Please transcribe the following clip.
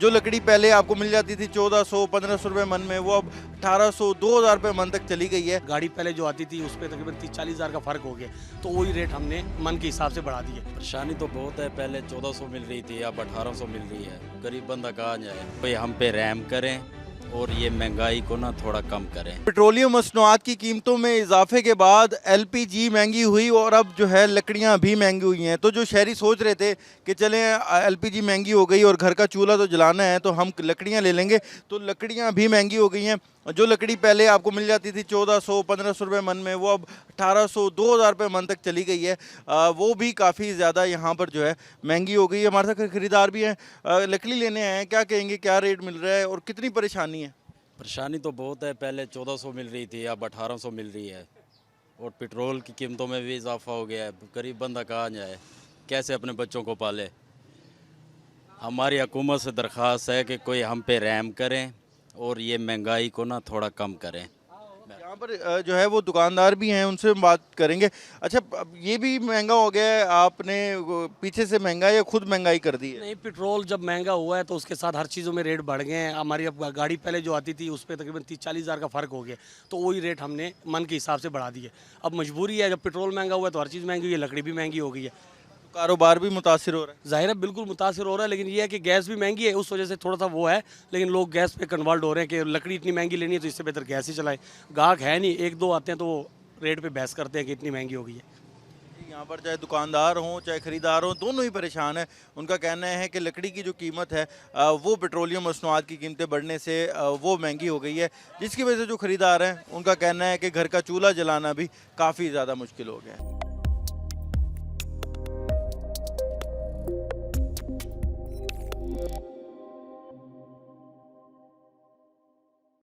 जो लकड़ी पहले आपको मिल जाती थी 1400-1500 रुपए मन में, वो अब 1800-2000 रुपए मन तक चली गई है। गाड़ी पहले जो आती थी उस पर तकरीबन 30-40 हज़ार का फ़र्क हो गया, तो वही रेट हमने मन के हिसाब से बढ़ा दिए। परेशानी तो बहुत है, पहले 1400 मिल रही थी, अब 1800 मिल रही है। गरीब बंदा कहाँ जाए, कोई हम पे रहम करें और ये महंगाई को ना थोड़ा कम करें। पेट्रोलियम मसनूआत की कीमतों में इजाफे के बाद एलपीजी महंगी हुई और अब जो है लकड़ियां भी महंगी हुई हैं। तो जो शहरी सोच रहे थे कि चलें एलपीजी महंगी हो गई और घर का चूल्हा तो जलाना है तो हम लकड़ियां ले लेंगे, तो लकड़ियां भी महंगी हो गई हैं। जो लकड़ी पहले आपको मिल जाती थी 1400-1500 रुपए मन में, वो अब 1800-2000 रुपए मन तक चली गई है। वो भी काफ़ी ज़्यादा यहाँ पर जो है महंगी हो गई है। हमारे साथ खरीदार भी हैं, लकड़ी लेने आए हैं। क्या कहेंगे, क्या रेट मिल रहा है और कितनी परेशानी है? परेशानी तो बहुत है, पहले 1400 मिल रही थी, अब 1800 मिल रही है और पेट्रोल की कीमतों में भी इजाफा हो गया है। गरीब बंदा कहाँ जाए, कैसे अपने बच्चों को पाले। हमारी हुकूमत से दरख्वास्त है कि कोई हम पे रहम करें और ये महंगाई को ना थोड़ा कम करें। यहाँ पर जो है वो दुकानदार भी हैं, उनसे हम बात करेंगे। अच्छा, अब ये भी महंगा हो गया है, आपने वो पीछे से महंगा या खुद महंगाई कर दी है? नहीं, पेट्रोल जब महंगा हुआ है तो उसके साथ हर चीज़ों में रेट बढ़ गए हैं। हमारी अब गाड़ी पहले जो आती थी उस पर तकरीबन 30-40 हज़ार का फ़र्क हो गया, तो वही रेट हमने मन के हिसाब से बढ़ा दिए। अब मजबूरी है, जब पेट्रोल महंगा हुआ है तो हर चीज़ महंगी हुई है, लकड़ी भी महंगी हो गई है। कारोबार भी मुतासिर हो रहा है। ज़ाहिर है बिल्कुल मुतासिर हो रहा है, लेकिन ये है कि गैस भी महंगी है, उस वजह से थोड़ा सा वो है। लेकिन लोग गैस पे कन्वर्ट हो रहे हैं कि लकड़ी इतनी महंगी लेनी है तो इससे बेहतर गैस ही चलाए। गाहक है नहीं, एक दो आते हैं तो वो रेट पे बहस करते हैं कि इतनी महंगी हो गई है। यहाँ पर चाहे दुकानदार हों चाहे खरीदार हों, दोनों ही परेशान हैं। उनका कहना है कि लकड़ी की जो कीमत है वो पेट्रोलियम मसनूआत की कीमतें बढ़ने से वो महंगी हो गई है, जिसकी वजह से जो खरीदार हैं उनका कहना है कि घर का चूल्हा जलाना भी काफ़ी ज़्यादा मुश्किल हो गया है।